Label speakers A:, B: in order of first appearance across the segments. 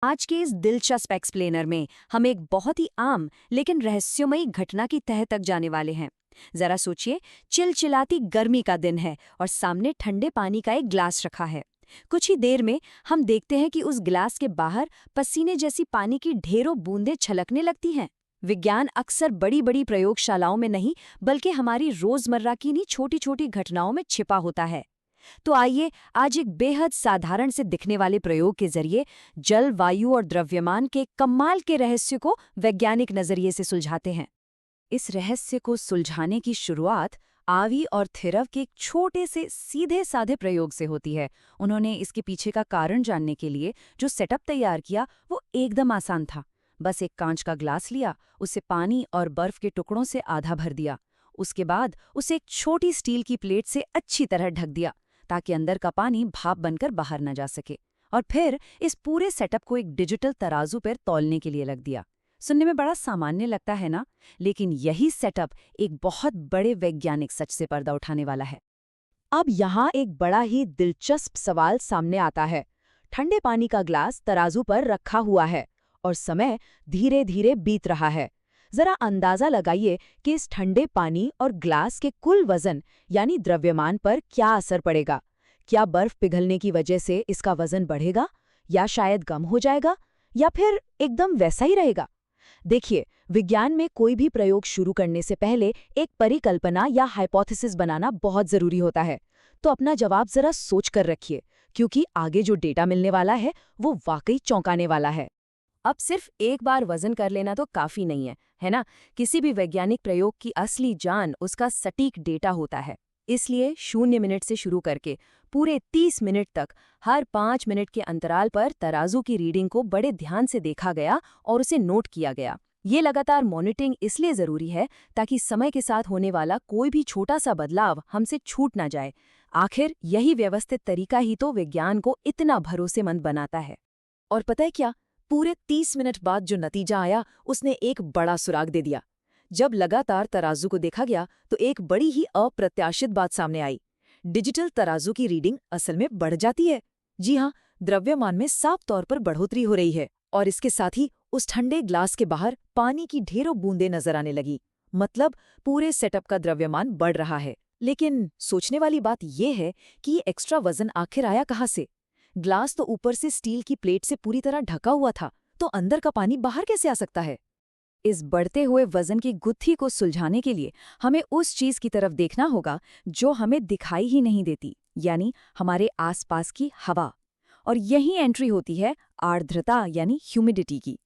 A: आज के इस दिलचस्प एक्सप्लेनर में हम एक बहुत ही आम लेकिन रहस्यमयी घटना की तह तक जाने वाले हैं। जरा सोचिए, चिलचिलाती गर्मी का दिन है और सामने ठंडे पानी का एक ग्लास रखा है। कुछ ही देर में हम देखते हैं कि उस गिलास के बाहर पसीने जैसी पानी की ढेरों बूंदें छलकने लगती हैं। विज्ञान अक्सर बड़ी बड़ी प्रयोगशालाओं में नहीं, बल्कि हमारी रोजमर्रा की इन्हीं छोटी छोटी घटनाओं में छिपा होता है। तो आइए आज एक बेहद साधारण से दिखने वाले प्रयोग के जरिए जल, वायु और द्रव्यमान के कमाल के रहस्य को वैज्ञानिक नजरिए से सुलझाते हैं। इस रहस्य को सुलझाने की शुरुआत आवी और थिरव के एक छोटे से सीधे साधे प्रयोग से होती है। उन्होंने इसके पीछे का कारण जानने के लिए जो सेटअप तैयार किया वो एकदम आसान था। बस एक कांच का ग्लास लिया, उसे पानी और बर्फ के टुकड़ों से आधा भर दिया। उसके बाद उसे एक छोटी स्टील की प्लेट से अच्छी तरह ढक दिया ताकि अंदर का पानी भाप बनकर बाहर न जा सके। और फिर इस पूरे सेटअप को एक डिजिटल तराजू पर तौलने के लिए रख दिया। सुनने में बड़ा सामान्य लगता है ना, लेकिन यही सेटअप एक बहुत बड़े वैज्ञानिक सच से पर्दा उठाने वाला है। अब यहाँ एक बड़ा ही दिलचस्प सवाल सामने आता है। ठंडे पानी का ग्लास तराजू पर रखा हुआ है और समय धीरे धीरे बीत रहा है। जरा अंदाजा लगाइए कि इस ठंडे पानी और ग्लास के कुल वजन यानी द्रव्यमान पर क्या असर पड़ेगा। क्या बर्फ पिघलने की वजह से इसका वजन बढ़ेगा, या शायद कम हो जाएगा, या फिर एकदम वैसा ही रहेगा? देखिए, विज्ञान में कोई भी प्रयोग शुरू करने से पहले एक परिकल्पना या हाइपोथेसिस बनाना बहुत जरूरी होता है। तो अपना जवाब जरा सोच कर रखिए, क्योंकि आगे जो डेटा मिलने वाला है वो वाकई चौंकाने वाला है। अब सिर्फ एक बार वजन कर लेना तो काफी नहीं है ना? किसी भी वैज्ञानिक प्रयोग की असली जान उसका सटीक डेटा होता है। इसलिए 0 मिनट से शुरू करके पूरे 30 मिनट तक हर 5 मिनट के अंतराल पर तराजू की रीडिंग को बड़े ध्यान से देखा गया और उसे नोट किया गया। ये लगातार मॉनिटरिंग इसलिए जरूरी है ताकि समय के साथ होने वाला कोई भी छोटा सा बदलाव हमसे छूट ना जाए। आखिर यही व्यवस्थित तरीका ही तो विज्ञान को इतना भरोसेमंद बनाता है। और पता है क्या, पूरे 30 मिनट बाद जो नतीजा आया उसने एक बड़ा सुराग दे दिया। जब लगातार तराजू को देखा गया तो एक बड़ी ही अप्रत्याशित बात सामने आई। डिजिटल तराजू की रीडिंग असल में बढ़ जाती है। जी हाँ, द्रव्यमान में साफ तौर पर बढ़ोतरी हो रही है और इसके साथ ही उस ठंडे ग्लास के बाहर पानी की ढेरों बूंदें नजर आने लगी। मतलब पूरे सेटअप का द्रव्यमान बढ़ रहा है। लेकिन सोचने वाली बात यह है कि ये एक्स्ट्रा वजन आखिर आया कहाँ से? ग्लास तो ऊपर से स्टील की प्लेट से पूरी तरह ढका हुआ था, तो अंदर का पानी बाहर कैसे आ सकता है? इस बढ़ते हुए वजन की गुत्थी को सुलझाने के लिए हमें उस चीज की तरफ देखना होगा जो हमें दिखाई ही नहीं देती, यानी हमारे आसपास की हवा। और यही एंट्री होती है आर्द्रता यानी ह्यूमिडिटी की।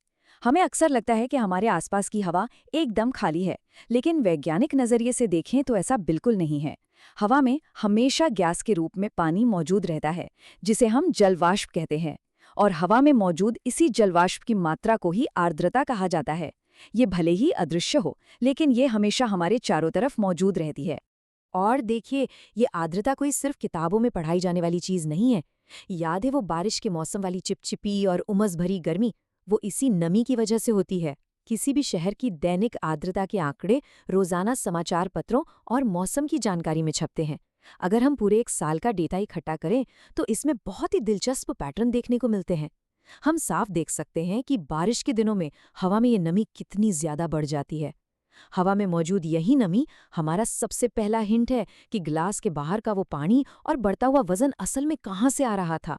A: हमें अक्सर लगता है कि हमारे आसपास की हवा एकदम खाली है, लेकिन वैज्ञानिक नजरिए से देखें तो ऐसा बिल्कुल नहीं है। हवा में हमेशा गैस के रूप में पानी मौजूद रहता है, जिसे हम जलवाष्प कहते हैं। और हवा में मौजूद इसी जलवाष्प की मात्रा को ही आर्द्रता कहा जाता है। ये भले ही अदृश्य हो, लेकिन ये हमेशा हमारे चारों तरफ मौजूद रहती है। और देखिए, ये आर्द्रता कोई सिर्फ किताबों में पढ़ाई जाने वाली चीज नहीं है। याद है वो बारिश के मौसम वाली चिपचिपी और उमस भरी गर्मी? वो इसी नमी की वजह से होती है। किसी भी शहर की दैनिक आर्द्रता के आंकड़े रोजाना समाचार पत्रों और मौसम की जानकारी में छपते हैं। अगर हम पूरे एक साल का डेटा इकट्ठा करें तो इसमें बहुत ही दिलचस्प पैटर्न देखने को मिलते हैं। हम साफ देख सकते हैं कि बारिश के दिनों में हवा में ये नमी कितनी ज्यादा बढ़ जाती है। हवा में मौजूद यही नमी हमारा सबसे पहला हिंट है कि ग्लास के बाहर का वो पानी और बढ़ता हुआ वजन असल में कहाँ से आ रहा था।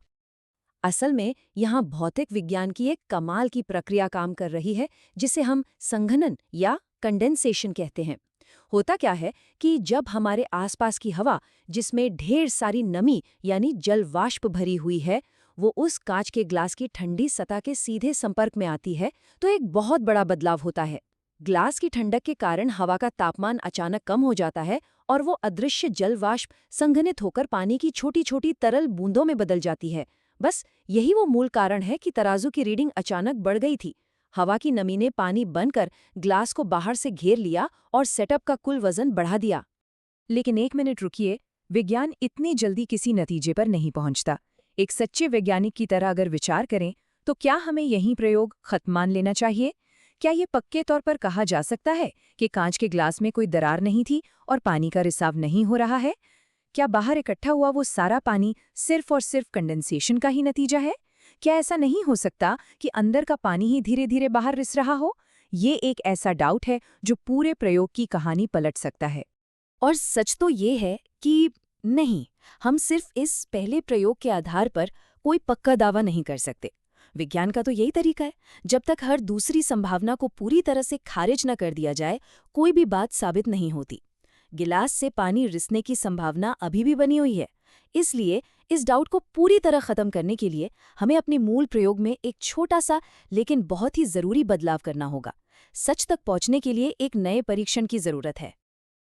A: असल में यहाँ भौतिक विज्ञान की एक कमाल की प्रक्रिया काम कर रही है, जिसे हम संघनन या कंडेंसेशन कहते हैं। होता क्या है कि जब हमारे आसपास की हवा, जिसमें ढेर सारी नमी यानी जल वाष्प भरी हुई है, वो उस कांच के ग्लास की ठंडी सतह के सीधे संपर्क में आती है, तो एक बहुत बड़ा बदलाव होता है। ग्लास की ठंडक के कारण हवा का तापमान अचानक कम हो जाता है और वो अदृश्य जल वाष्प संघनित होकर पानी की छोटी छोटी तरल बूंदों में बदल जाती है। बस यही वो मूल कारण है कि तराजू की रीडिंग अचानक बढ़ गई थी। हवा की नमी ने पानी बनकर ग्लास को बाहर से घेर लिया और सेटअप का कुल वजन बढ़ा दिया। लेकिन एक मिनट रुकिए, विज्ञान इतनी जल्दी किसी नतीजे पर नहीं पहुंचता। एक सच्चे वैज्ञानिक की तरह अगर विचार करें तो क्या हमें यही प्रयोग खत्म मान लेना चाहिए? क्या ये पक्के तौर पर कहा जा सकता है कि कांच के ग्लास में कोई दरार नहीं थी और पानी का रिसाव नहीं हो रहा है? क्या बाहर इकट्ठा हुआ वो सारा पानी सिर्फ और सिर्फ कंडेंसेशन का ही नतीजा है?
B: क्या ऐसा नहीं हो सकता कि अंदर का पानी ही धीरे धीरे बाहर रिस रहा हो? ये एक ऐसा डाउट है जो पूरे प्रयोग की कहानी पलट सकता है।
A: और सच तो ये है कि नहीं, हम सिर्फ इस पहले प्रयोग के आधार पर कोई पक्का दावा नहीं कर सकते। विज्ञान का तो यही तरीका है, जब तक हर दूसरी संभावना को पूरी तरह से खारिज न कर दिया जाए, कोई भी बात साबित नहीं होती। गिलास से पानी रिसने की संभावना अभी भी बनी हुई है। इसलिए इस डाउट को पूरी तरह खत्म करने के लिए हमें अपने मूल प्रयोग में एक छोटा सा लेकिन बहुत ही जरूरी बदलाव करना होगा। सच तक पहुंचने के लिए एक नए परीक्षण की जरूरत है।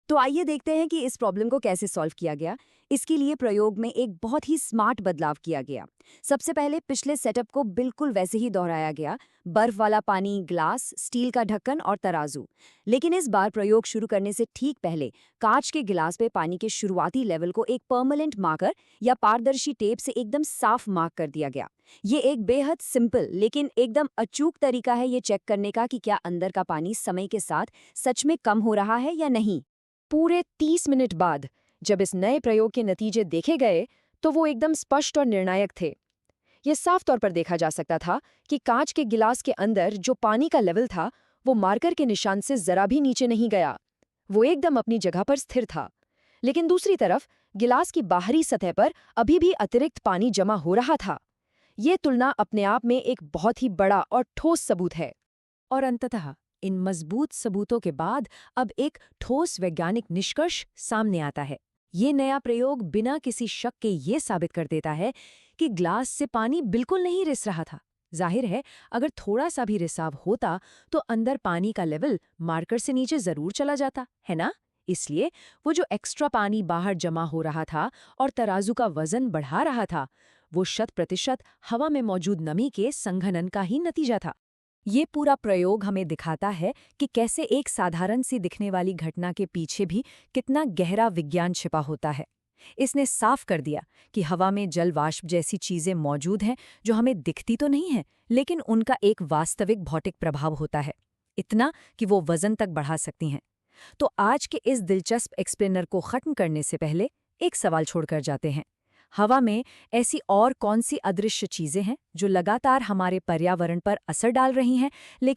A: तो आइए देखते हैं कि इस प्रॉब्लम को कैसे सॉल्व किया गया। इसके लिए प्रयोग में एक बहुत ही स्मार्ट बदलाव किया गया। सबसे पहले पिछले सेटअप को बिल्कुल वैसे ही दोहराया गया, बर्फ वाला पानी, ग्लास, स्टील का ढक्कन और तराजू। लेकिन इस बार प्रयोग शुरू करने से ठीक पहले कांच के गिलास पे पानी के शुरुआती लेवल को एक परमानेंट मार्कर या पारदर्शी टेप से एकदम साफ मार्क कर दिया गया। ये एक बेहद सिंपल लेकिन एकदम अचूक तरीका है ये चेक करने का कि क्या अंदर का पानी समय के साथ सच में कम हो रहा है या नहीं। पूरे 30 मिनट बाद जब इस नए प्रयोग के नतीजे देखे गए तो वो एकदम स्पष्ट और निर्णायक थे। ये साफ तौर पर देखा जा सकता था कि कांच के गिलास के अंदर जो पानी का लेवल था वो मार्कर के निशान से जरा भी नीचे नहीं गया। वो एकदम अपनी जगह पर स्थिर था। लेकिन दूसरी तरफ गिलास की बाहरी सतह पर अभी भी अतिरिक्त पानी जमा हो रहा था। ये तुलना अपने आप में एक बहुत ही बड़ा और ठोस सबूत है। और अंततः इन मजबूत सबूतों के बाद अब एक ठोस वैज्ञानिक निष्कर्ष सामने आता है। ये नया प्रयोग बिना किसी शक के ये साबित कर देता है कि ग्लास से पानी बिल्कुल नहीं रिस रहा था। जाहिर है, अगर थोड़ा सा भी रिसाव होता तो अंदर पानी का लेवल मार्कर से नीचे जरूर चला जाता, है ना? इसलिए वो जो एक्स्ट्रा पानी बाहर जमा हो रहा था और तराजू का वजन बढ़ा रहा था, वो 100% हवा में मौजूद नमी के संघनन का ही नतीजा था। ये पूरा प्रयोग हमें दिखाता है कि कैसे एक साधारण सी दिखने वाली घटना के पीछे भी कितना गहरा विज्ञान छिपा होता है। इसने साफ कर दिया कि हवा में जल वाष्प जैसी चीजें मौजूद हैं जो हमें दिखती तो नहीं हैं, लेकिन उनका एक वास्तविक भौतिक प्रभाव होता है, इतना कि वो वजन तक बढ़ा सकती हैं। तो आज के इस दिलचस्प एक्सप्लेनर को खत्म करने से पहले एक सवाल छोड़कर जाते हैं। हवा में ऐसी और कौन सी अदृश्य चीजें हैं जो लगातार हमारे पर्यावरण पर असर डाल रही हैं, लेकिन